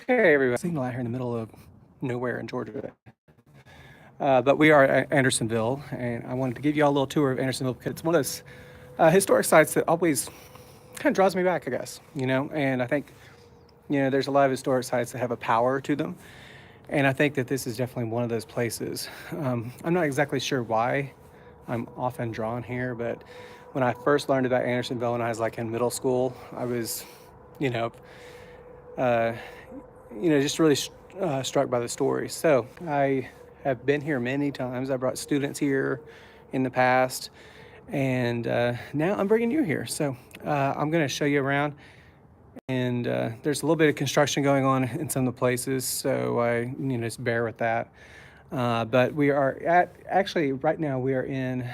Okay, everyone. Signal out here in the middle of nowhere in Georgia. But we are at Andersonville, and I wanted to give you all a little tour of Andersonville because it's one of those historic sites that always kind of draws me back, I guess, and I think, there's a lot of historic sites that have a power to them. And I think that this is definitely one of those places. I'm not exactly sure why I'm often drawn here, but when I first learned about Andersonville when I was like in middle school, I was, you know, uh, just really struck by the story. So I have been here many times. I brought students here in the past, and now I'm bringing you here. So I'm going to show you around, and there's a little bit of construction going on in some of the places, so just bear with that. But we are right now we are in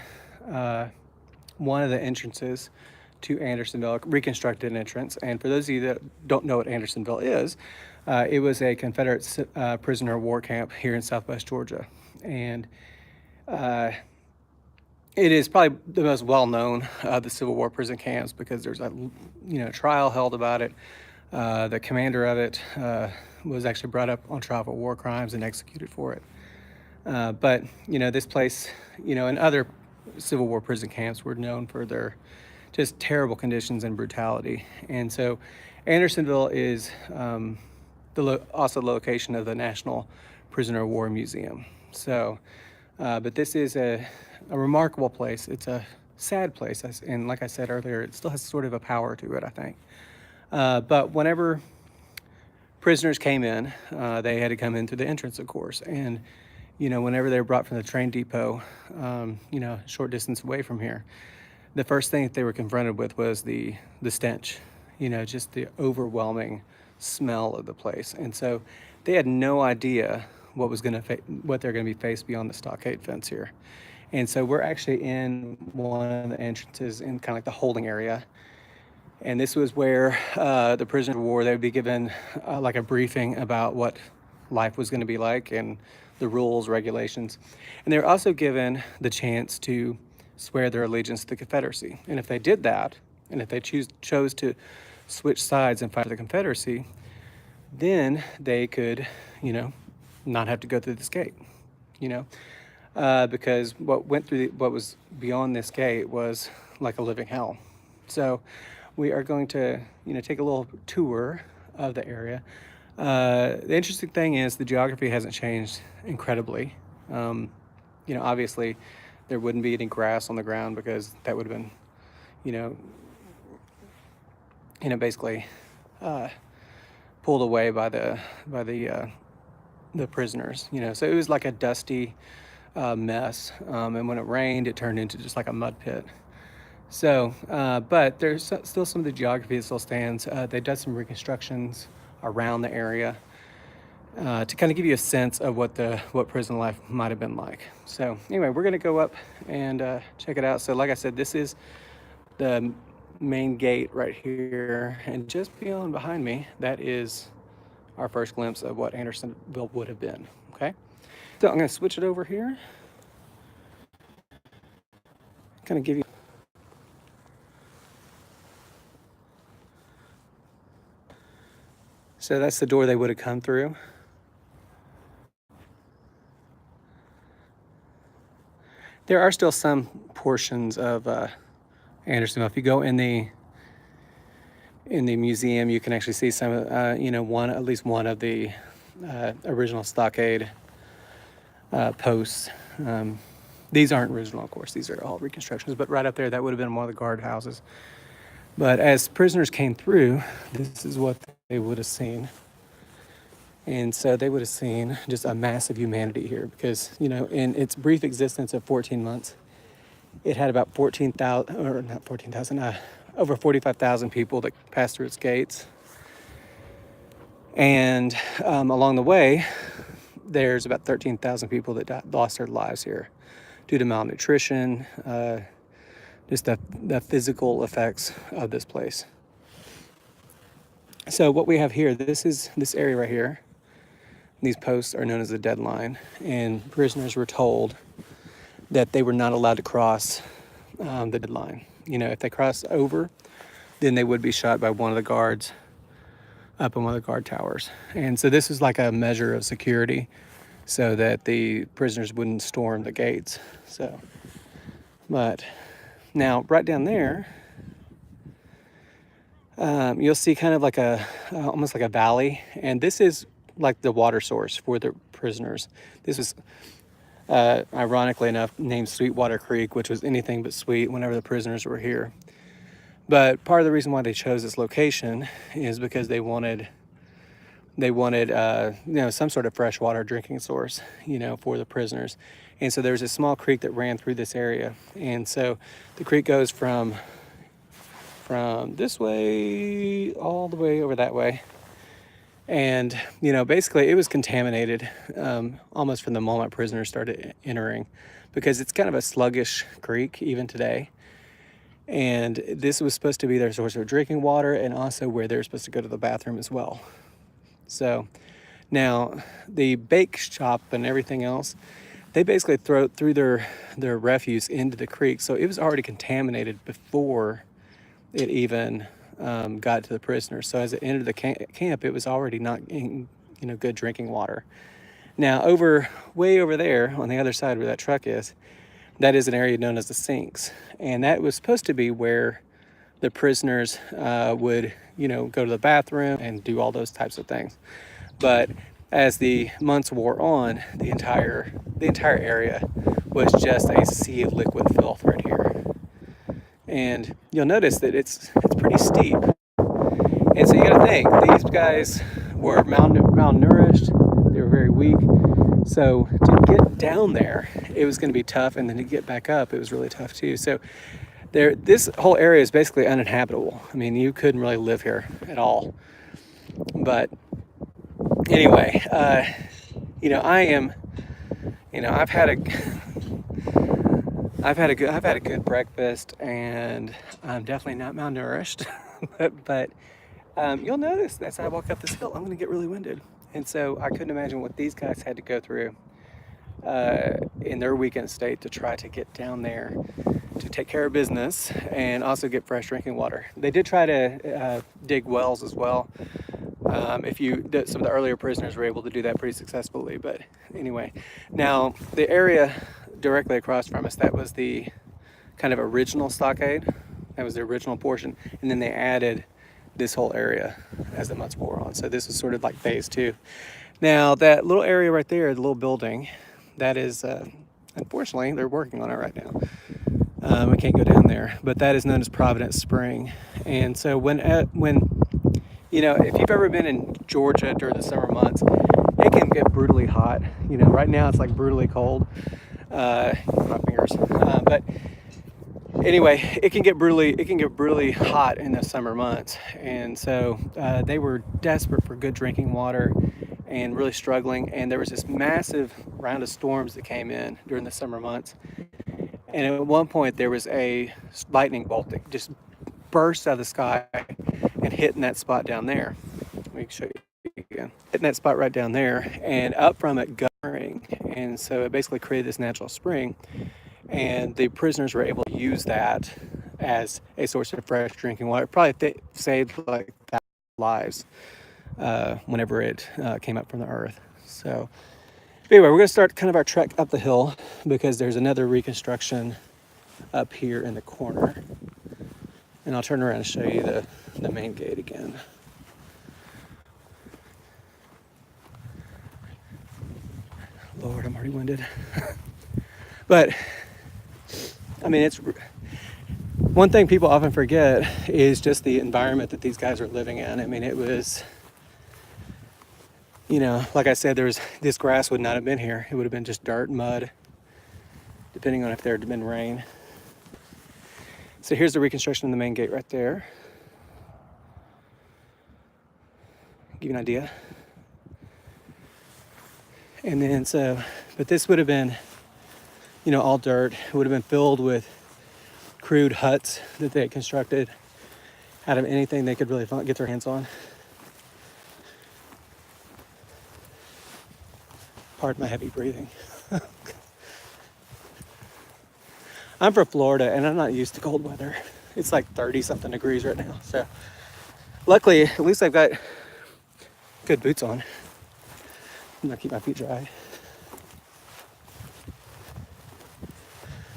one of the entrances to Andersonville, a reconstructed entrance. And for those of you that don't know what Andersonville is, it was a Confederate prisoner of war camp here in Southwest Georgia. And it is probably the most well-known of the Civil War prison camps because there's a trial held about it. The commander of it was actually brought up on trial for war crimes and executed for it. But this place, and other Civil War prison camps were known for their just terrible conditions and brutality. And so Andersonville is also the location of the National Prisoner of War Museum. So, but this is a remarkable place. It's a sad place. And like I said earlier, it still has sort of a power to it, I think. But whenever prisoners came in, they had to come in through the entrance, of course. And whenever they were brought from the train depot, a short distance away from here, the first thing that they were confronted with was the stench, just the overwhelming smell of the place. And so they had no idea what they're going to be faced beyond the stockade fence here. And so we're actually in one of the entrances in kind of like the holding area. And this was where the prisoners of war, they would be given like a briefing about what life was going to be like and the rules, regulations. And they were also given the chance to swear their allegiance to the Confederacy. And if they did that, and if they chose to switch sides and fight for the Confederacy, then they could, not have to go through this gate, because what was beyond this gate was like a living hell. So we are going to, take a little tour of the area. The interesting thing is the geography hasn't changed incredibly. Obviously there wouldn't be any grass on the ground because that would have been, basically pulled away by the prisoners. So it was like a dusty mess, and when it rained, it turned into just like a mud pit. So, but there's still some of the geography that still stands. They've done some reconstructions around the area to kind of give you a sense of what prison life might have been like. So anyway, we're going to go up and check it out. So like I said, this is the main gate right here, and just beyond behind me, that is our first glimpse of what Andersonville would have been. Okay, so I'm going to switch it over here, kind of give you. So that's the door they would have come through. There are still some portions of Andersonville. If you go in the museum, you can actually see some, at least one of the original stockade posts. These aren't original, of course. These are all reconstructions. But right up there, that would have been one of the guard houses. But as prisoners came through, this is what they would have seen. And so they would have seen just a massive humanity here because, in its brief existence of 14 months, it had about 14,000, or not 14,000, over 45,000 people that passed through its gates. And along the way, there's about 13,000 people that lost their lives here due to malnutrition, just the physical effects of this place. So what we have here, this area right here, these posts are known as the dead line, and prisoners were told that they were not allowed to cross the dead line. If they crossed over, then they would be shot by one of the guards up in one of the guard towers. And so this was like a measure of security so that the prisoners wouldn't storm the gates. So, but now right down there, you'll see kind of like almost like a valley. And this is like the water source for the prisoners. This was, ironically enough, named Sweetwater Creek, which was anything but sweet whenever the prisoners were here. But part of the reason why they chose this location is because they wanted some sort of freshwater drinking source, for the prisoners. And so there's a small creek that ran through this area. And so the creek goes from this way all the way over that way. And, basically it was contaminated almost from the moment prisoners started entering, because it's kind of a sluggish creek even today. And this was supposed to be their source of drinking water and also where they're supposed to go to the bathroom as well. So now the bake shop and everything else, they basically threw their refuse into the creek. So it was already contaminated before it even got to the prisoners. So as it entered the camp, it was already not in, good drinking water. Now way over there on the other side where that truck is, that is an area known as the sinks. And that was supposed to be where the prisoners would, go to the bathroom and do all those types of things. But as the months wore on, the entire area was just a sea of liquid filth right here. And you'll notice that it's pretty steep. And so you got to think, these guys were malnourished, they were very weak. So to get down there, it was going to be tough, and then to get back up, it was really tough too. So this whole area is basically uninhabitable. I mean, you couldn't really live here at all. But anyway, I am, I've had a good breakfast, and I'm definitely not malnourished. but you'll notice as I walk up this hill, I'm going to get really winded. And so I couldn't imagine what these guys had to go through in their weekend state to try to get down there to take care of business and also get fresh drinking water. They did try to dig wells as well. Some of the earlier prisoners were able to do that pretty successfully. But anyway, now the area directly across from us, that was the kind of original stockade. That was the original portion. And then they added this whole area as the months wore on. So this is sort of like phase 2. Now that little area right there, the little building, that is, unfortunately, they're working on it right now. We can't go down there, but that is known as Providence Spring. And so when if you've ever been in Georgia during the summer months, it can get brutally hot. Right now it's like brutally cold. My fingers, but anyway, it can get brutally hot in the summer months. And so they were desperate for good drinking water and really struggling. And there was this massive round of storms that came in during the summer months. And at one point there was a lightning bolt that just burst out of the sky and hit in that spot down there. Let me show you again. Hitting that spot right down there, and up from it guttering. And so it basically created this natural spring. And the prisoners were able to use that as a source of fresh drinking water. It probably saved like lives whenever it came up from the earth. So anyway, we're going to start kind of our trek up the hill because there's another reconstruction up here in the corner. And I'll turn around and show you the main gate again. Lord, I'm already winded. But I mean, it's one thing people often forget is just the environment that these guys are living in. I mean, it was, like I said, this grass would not have been here. It would have been just dirt, mud, depending on if there had been rain. So here's the reconstruction of the main gate right there. Give you an idea. And then but this would have been, all dirt. It would have been filled with crude huts that they had constructed out of anything they could really get their hands on. Pardon my heavy breathing. I'm from Florida and I'm not used to cold weather. It's like 30 something degrees right now. So luckily, at least I've got good boots on. I'm gonna keep my feet dry.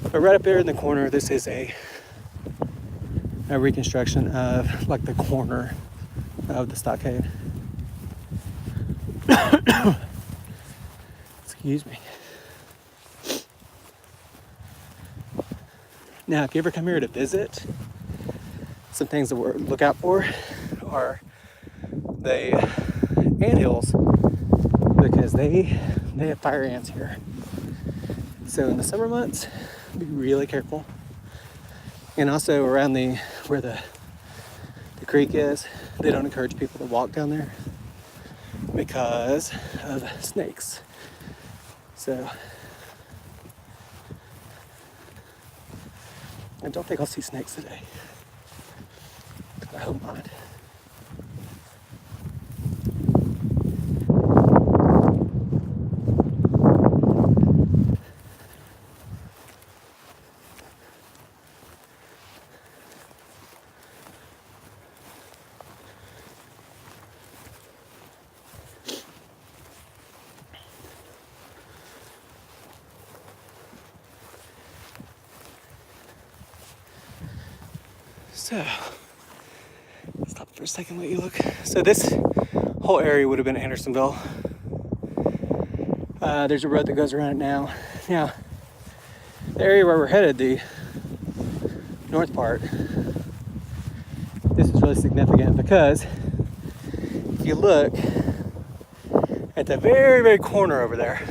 But right up there in the corner, this is a reconstruction of like the corner of the stockade. Excuse me. Now, if you ever come here to visit, some things to look out for are the anthills, because they have fire ants here. So in the summer months, be really careful. And also around where the creek is, they don't encourage people to walk down there because of snakes. So I don't think I'll see snakes today. I hope not. So, stop for a second, let you look. So this whole area would have been Andersonville. There's a road that goes around it now. Now, the area where we're headed, the north part, this is really significant because if you look at the very, very corner over there,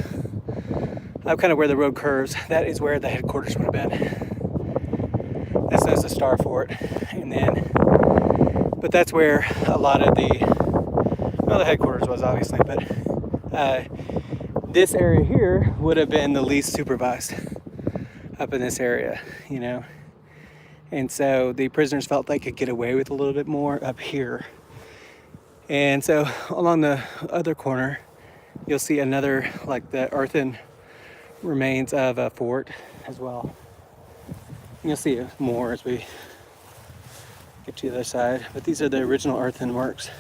up kind of where the road curves, that is where the headquarters would have been. This is the Star Fort, and then, but that's where a lot of the headquarters was, obviously, but this area here would have been the least supervised up in this area, you know, and so the prisoners felt they could get away with a little bit more up here. And so along the other corner, you'll see another, like the earthen remains of a fort as well. You'll see it more as we get to the other side, but these are the original earthen works.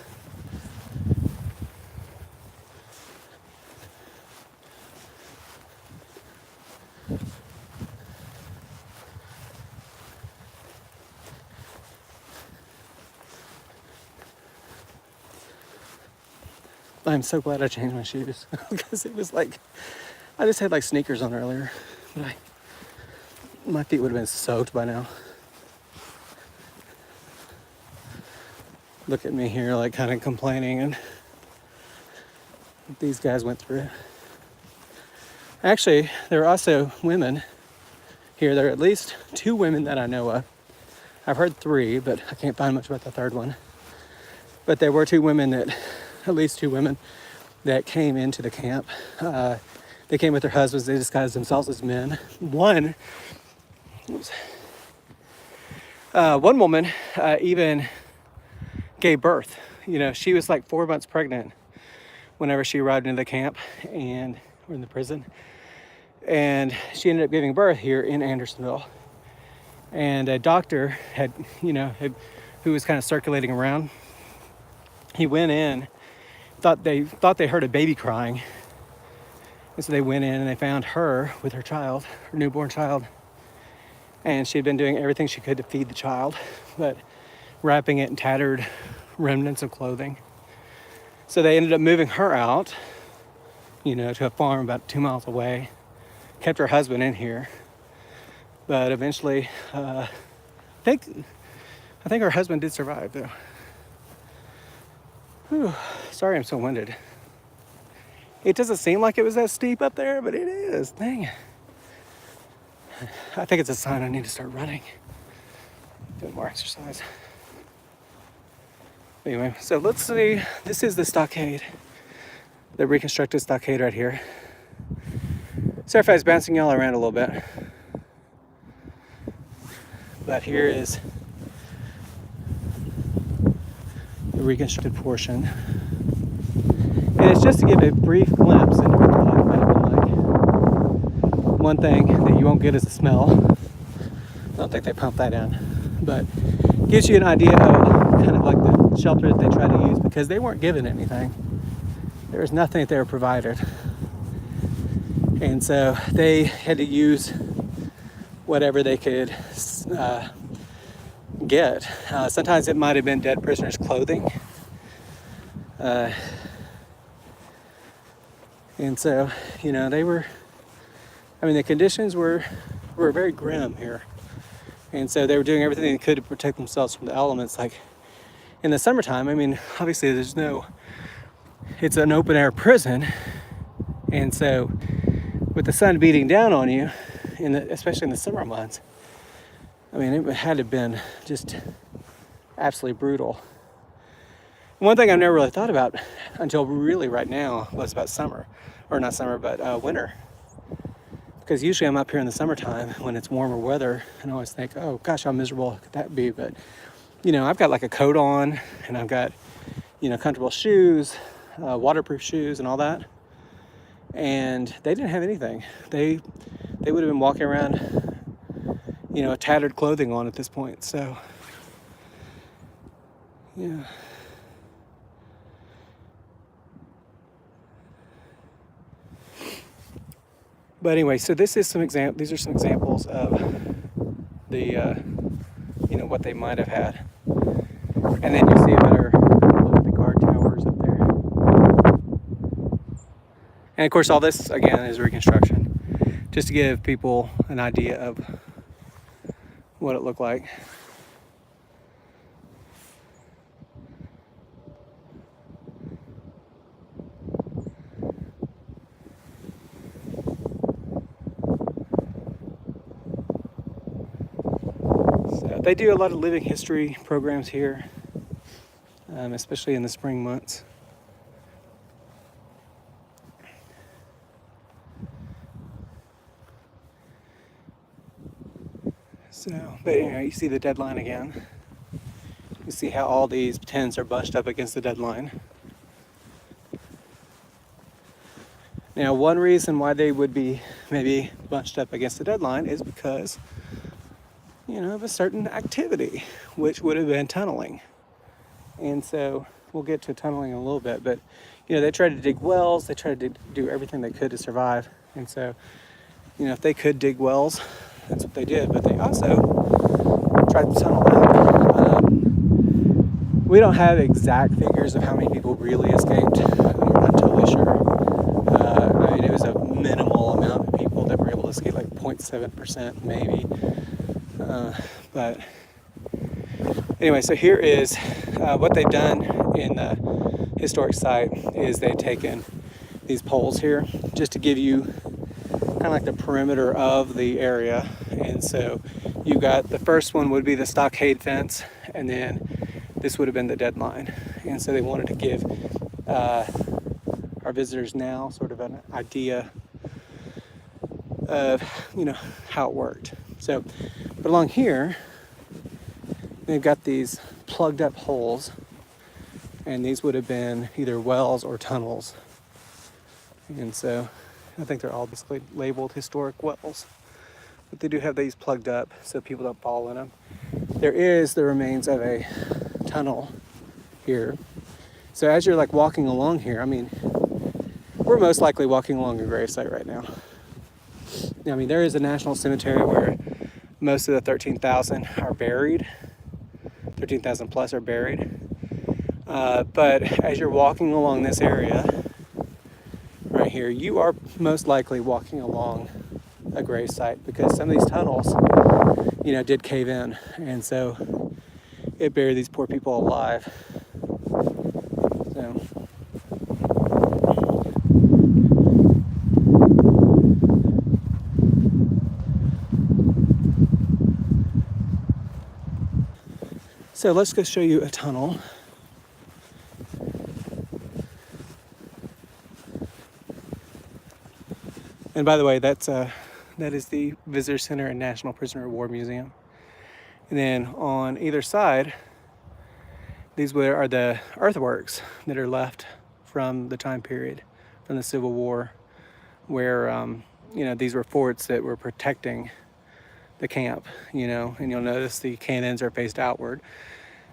I'm so glad I changed my shoes because it was like, I just had like sneakers on earlier, but my feet would have been soaked by now. Look at me here, like kind of complaining, and these guys went through it. Actually, there are also women here. There are at least 2 women that I know of. I've heard 3, but I can't find much about the third one. But there were 2 women at least 2 women that came into the camp. They came with their husbands. They disguised themselves as men. One woman even gave birth. You know, she was like 4 months pregnant whenever she arrived into the camp or in the prison. And she ended up giving birth here in Andersonville. And a doctor who was kind of circulating around, he went in, thought they heard a baby crying. And so they went in and they found her with her child, her newborn child. And she had been doing everything she could to feed the child, but wrapping it in tattered remnants of clothing. So they ended up moving her out, to a farm about 2 miles away, kept her husband in here. But eventually, I think her husband did survive, though. Whew, sorry I'm so winded. It doesn't seem like it was that steep up there, but it is. Dang it. I think it's a sign I need to start running. Doing more exercise. Anyway, so let's see. This is the stockade. The reconstructed stockade right here. Sorry if I was bouncing y'all around a little bit. But here is the reconstructed portion. And it's just to give a brief glimpse into what the life might have been like. One thing that you won't get is the smell. I don't think they pumped that in. But gives you an idea of kind of like the shelter that they try to use, because they weren't given anything. there was nothing that they were provided. And so they had to use whatever they could get. Sometimes it might have been dead prisoners' clothing. And so, they were, the conditions were very grim here. And so they were doing everything they could to protect themselves from the elements. Like in the summertime, obviously it's an open air prison. And so with the sun beating down on you, especially in the summer months, it had to have been just absolutely brutal. One thing I've never really thought about until really right now was about summer, or not summer, but winter. Because usually I'm up here in the summertime when it's warmer weather, and I always think, oh gosh, how miserable could that be? But, I've got like a coat on, and I've got, comfortable shoes, waterproof shoes and all that. And they didn't have anything. They would have been walking around, tattered clothing on at this point. So, yeah. But anyway, so these are some examples of the, what they might have had. And then you see the guard towers up there. And of course, all this, again, is reconstruction, just to give people an idea of what it looked like. So they do a lot of living history programs here, especially in the spring months. So, but you see the dead line again. You see how all these tents are bunched up against the dead line. Now, one reason why they would be maybe bunched up against the deadline is because, of a certain activity, which would have been tunneling. And so we'll get to tunneling in a little bit, but, they tried to dig wells, they tried to do everything they could to survive. And so, if they could dig wells, that's what they did, but they also tried to tunnel out. We don't have exact figures of how many people really escaped. We're not totally sure. It was a minimal amount of people that were able to escape, like 0.7% maybe. But anyway, so here is what they've done in the historic site is they've taken these poles here just to give you kind of like the perimeter of the area. And so you got the first one would be the stockade fence, and then this would have been the dead line. And so they wanted to give our visitors now sort of an idea of how it worked. So, but along here they've got these plugged up holes, and these would have been either wells or tunnels. And so I think they're all basically labeled historic wells, but they do have these plugged up so people don't fall in them. There is the remains of a tunnel here. So as you're like walking along here, we're most likely walking along a gravesite right now. There is a national cemetery where most of the 13,000 are buried. 13,000 plus are buried. But as you're walking along this area right here, you are most likely walking along a gravesite, because some of these tunnels, did cave in, and so it buried these poor people alive. So let's go show you a tunnel. And by the way, that is the Visitor Center and National Prisoner of War Museum. And then on either side, these are the earthworks that are left from the time period, from the Civil War, where these were forts that were protecting the camp, and you'll notice the cannons are faced outward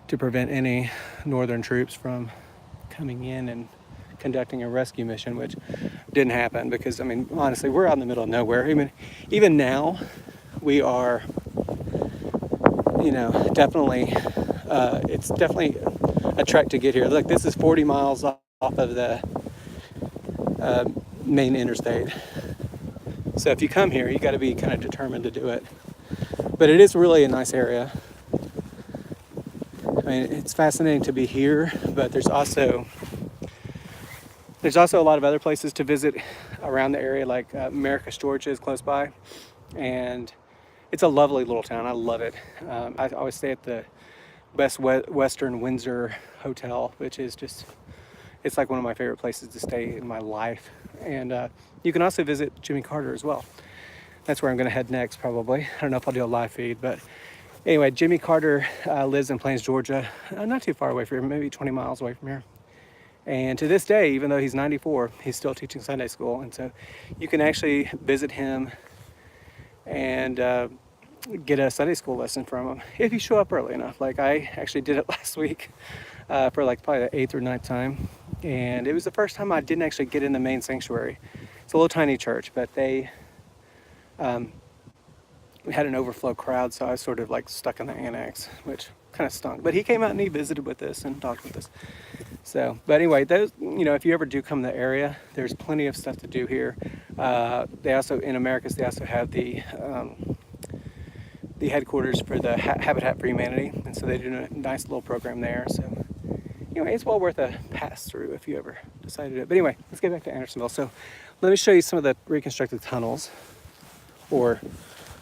to prevent any northern troops from coming in and conducting a rescue mission, which didn't happen because, I mean, honestly, we're out in the middle of nowhere. Even now, we are, definitely, it's definitely a trek to get here. Look, this is 40 miles off of the main interstate. So if you come here, you got to be kind of determined to do it. But it is really a nice area. I mean, it's fascinating to be here, but there's also a lot of other places to visit around the area, like Americus, Georgia is close by, and it's a lovely little town. I love it. I always stay at the Best Western Windsor Hotel, which is just, it's like one of my favorite places to stay in my life. And you can also visit Jimmy Carter as well. That's where I'm going to head next, probably. I don't know if I'll do a live feed, but anyway, Jimmy Carter lives in Plains, Georgia, not too far away from here, maybe 20 miles away from here. And to this day, even though he's 94, he's still teaching Sunday school. And so you can actually visit him and get a Sunday school lesson from him if you show up early enough. Like I actually did it last week for like probably the 8th or 9th time. And it was the first time I didn't actually get in the main sanctuary. It's a little tiny church, but they we had an overflow crowd, so I was sort of like stuck in the annex, which kind of stunk. But he came out and he visited with us and talked with us. So, but anyway, those, if you ever do come to the area, there's plenty of stuff to do here. They also, in Americus, they also have the headquarters for the Habitat for Humanity, and so they do a nice little program there. So anyway, it's well worth a pass through if you ever decide to do it. But anyway, let's get back to Andersonville. So let me show you some of the reconstructed tunnels, or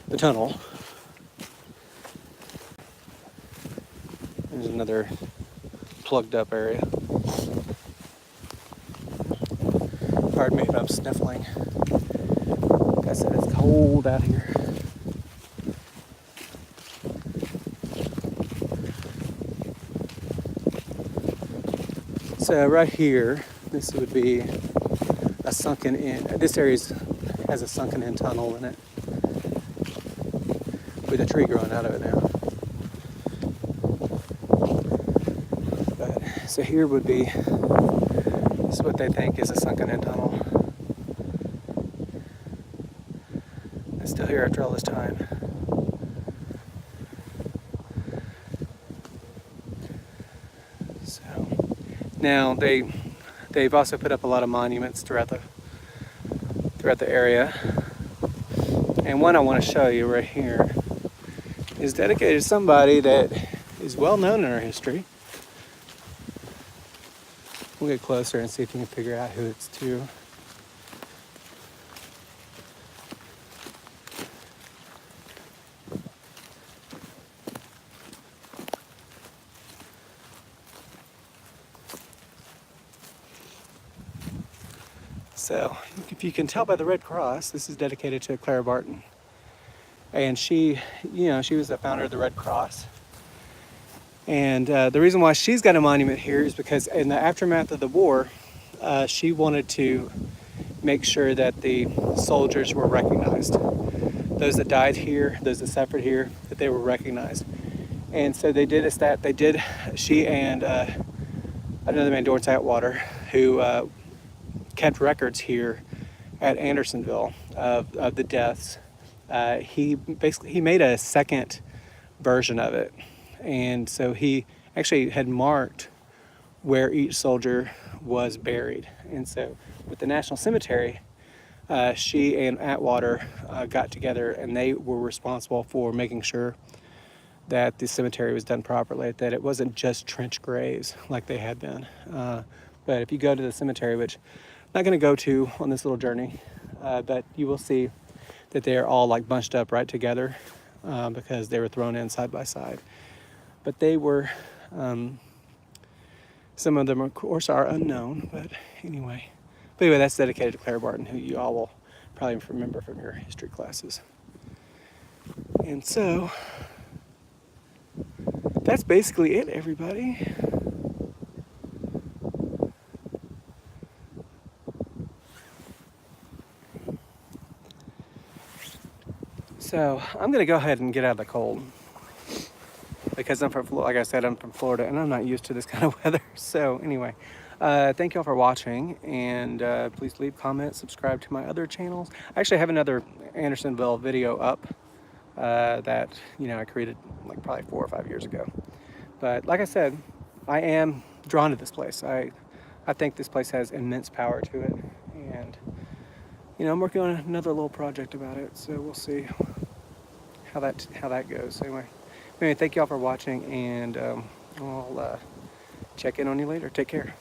the tunnel. There's another plugged up area. Pardon me if I'm sniffling. Like I said, it's cold out here. So right here, this would be a sunken in. This area has a sunken in tunnel in it, with a tree growing out of it now. But so here would be, this is what they think is a sunken in tunnel. It's still here after all this time. So now they've also put up a lot of monuments throughout the area. And one I want to show you right here is dedicated to somebody that is well known in our history. We'll get closer and see if you can figure out who it's to. So, if you can tell by the Red Cross, this is dedicated to Clara Barton. And she was the founder of the Red Cross. And the reason why she's got a monument here is because in the aftermath of the war, she wanted to make sure that the soldiers were recognized. Those that died here, those that suffered here, that they were recognized. And so she and another man, Dorrance Atwater, who kept records here at Andersonville of the deaths. He made a second version of it. And so he actually had marked where each soldier was buried. And so with the National Cemetery, she and Atwater got together, and they were responsible for making sure that the cemetery was done properly, that it wasn't just trench graves like they had been. But if you go to the cemetery, which I'm not going to go to on this little journey, but you will see that they are all like bunched up right together because they were thrown in side by side. But they were, some of them of course are unknown, but anyway. But anyway, that's dedicated to Clara Barton, who you all will probably remember from your history classes. And so, that's basically it, everybody. So I'm going to go ahead and get out of the cold because I'm from Florida. Like I said, I'm from Florida and I'm not used to this kind of weather. So anyway, Thank y'all for watching, and please leave comments, subscribe to my other channels. I actually have another Andersonville video up that I created like probably 4 or 5 years ago. But like I said, I am drawn to this place. I think this place has immense power to it, and I'm working on another little project about it, so we'll see how that goes. Anyway, thank y'all for watching, and I'll check in on you later. Take care.